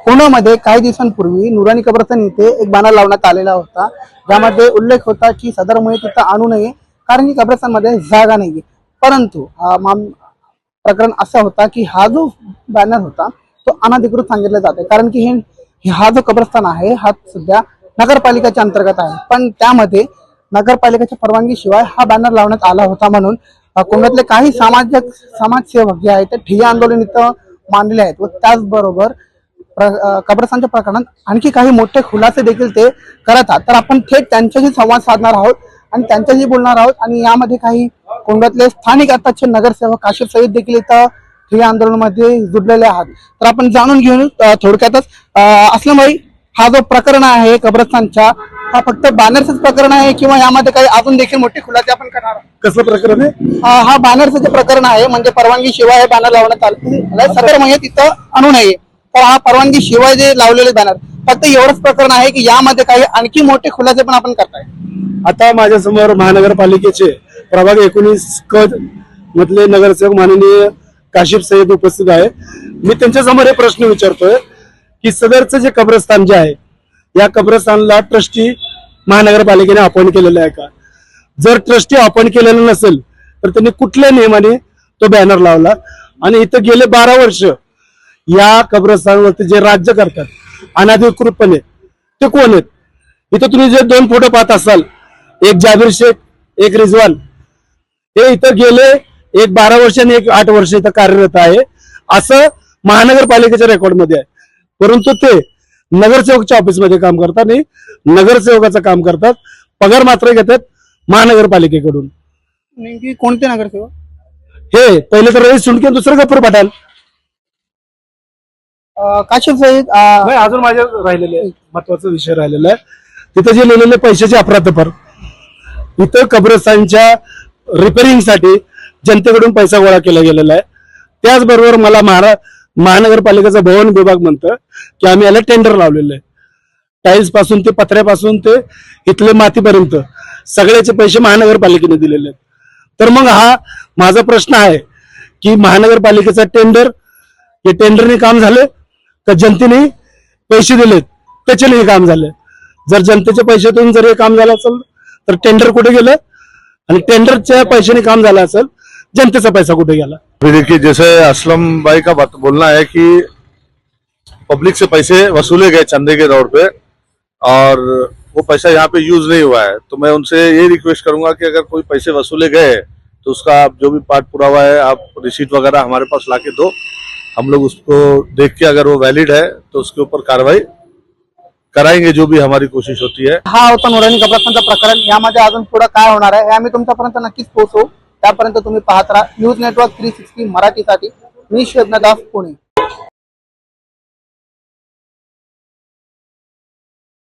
पुण्यामध्ये काही दिवसांपूर्वी नुरानी कब्रस्तान इथे एक बॅनर लावण्यात आलेला होता, ज्यामध्ये उल्लेख होता की सदर मुळे तिथं आणू नये कारण की कब्रस्तानमध्ये जागा नाहीये. परंतु प्रकरण असं होता की हा जो बॅनर होता तो अनधिकृत सांगितला जाते, कारण की हा जो कब्रस्तान आहे हा सध्या नगरपालिकेच्या अंतर्गत आहे, पण त्यामध्ये नगरपालिकेच्या परवानगीशिवाय हा बॅनर लावण्यात आला होता. म्हणून कुंडातले काही समाजसेवक जे आहेत ते ठिय्या आंदोलन इथं मांडले आहेत व त्याचबरोबर कब्रस्तानच्या प्रकरणात आणखी काही मोठे खुलासे देखील ते करत आहेत. तर आपण थेट त्यांच्याशी संवाद साधणार आहोत आणि त्यांच्याशी बोलणार आहोत. आणि यामध्ये काही कोंडातले स्थानिक आताचे नगरसेवक काशिफ सईद देखील इथं ठिय्या आंदोलनामध्ये जुडलेले आहात. तर आपण जाणून घेऊन थोडक्यातच असलम भाई, हा जो प्रकरण आहे कब्रस्तानच्या, हा फक्त बॅनरच प्रकरण आहे किंवा यामध्ये काही अजून देखील मोठे खुलासे आपण करणार आहोत? कसं प्रकरण आहे? हा बॅनरचं जे प्रकरण आहे, म्हणजे परवानगी शिवाय हे बॅनर लावण्यात आले, सदर म्हणजे तिथं आणू नये, तर हा परवानगी शिवाय जे लावलेले बॅनर, फक्त एवढंच प्रकरण आहे की यामध्ये काही आणखी मोठे खुलासे पण आपण करताय? आता माझ्या समोर महानगरपालिकेचे प्रभाग 19 क मधले नगरसेवक माननीय काशिफ सईद उपस्थित आहे. मी त्यांच्या समोर हे प्रश्न विचारतोय की सदरचं जे कब्रस्तान जे आहे, या कब्रस्तानला ट्रस्टी महानगरपालिकेने अपॉइंट केलेलं आहे का? जर ट्रस्टी अपॉइंट केलेलं नसेल तर त्यांनी कुठल्या नियमाने तो बॅनर लावला? आणि इथं गेले 12 वर्ष या कब्रस्तानवरती जे राज्य करतात अनधिकृतपणे ते कोण आहेत? इथं तुम्ही जे 2 फोटो पाहत असाल, एक जाबीर शेख, एक रिजवान, हे इथं गेले एक 12 वर्ष आणि एक 8 वर्ष इथं कार्यरत आहे असं महानगरपालिकेच्या रेकॉर्डमध्ये आहे. परंतु ते नगरसेवकच्या ऑफिसमध्ये काम करतात आणि नगरसेवकाचं काम करतात, पगार मात्र घेतात महानगरपालिकेकडून. नेमकी कोणते नगरसेवक? हे पहिले तर रईस सुंडके, दुसरं गफूर पठाण. काशिफ सईद, नाही, अजून माझ्या राहिलेले महत्वाचा विषय राहिलेला आहे, तिथे जे लिहिलेले पैशाचे अफरातफर. इथं कब्रस्तानच्या रिपेरिंगसाठी जनतेकडून पैसा गोळा केला गेलेला आहे. त्याचबरोबर मला महानगरपालिकेचा भवन विभाग म्हणतं की आम्ही याला टेंडर लावलेलं आहे. टाईल्स पासून ते पत्र्यापासून ते इथले मातीपर्यंत सगळ्याचे पैसे महानगरपालिकेने दिलेले आहेत. तर मग हा माझा प्रश्न आहे की महानगरपालिकेचा टेंडर, हे टेंडरने काम झाले तर जनतेने पैसे दिलेत त्याच्याने हे काम झालं? जर जनतेच्या पैशातून जर हे काम झालं असेल तर टेंडर कुठे गेलं? आणि टेंडरच्या पैशाने काम झालं असेल, जनतेचा पैसा कुठे गेला? देखिए, जैसे असलम भाई का बात बोलना है कि पब्लिक से पैसे वसूले गए चंदे के तौर पे और वो पैसा यहाँ पे यूज नहीं हुआ है, तो मैं उनसे ये रिक्वेस्ट करूंगा कि अगर कोई पैसे वसूले गए तो उसका आप जो भी पार्ट पुरावा है, आप रिसीट वगैरह हमारे पास लाके दो, हम लोग उसको देख के अगर वो वैलिड है तो उसके ऊपर कार्रवाई कराएंगे, जो भी हमारी कोशिश होती है. हा होता नुरानी कब्रस्तानचं प्रकरण. यामध्ये अजून पुढे काय होणार आहे हे आम्ही तुमच्यापर्यंत नक्कीच पोहोचवू. त्यापर्यंत तुम्ही पाहत राहा न्यूज नेटवर्क 360 मराठीसाठी. मी शोभनादास, पुणे.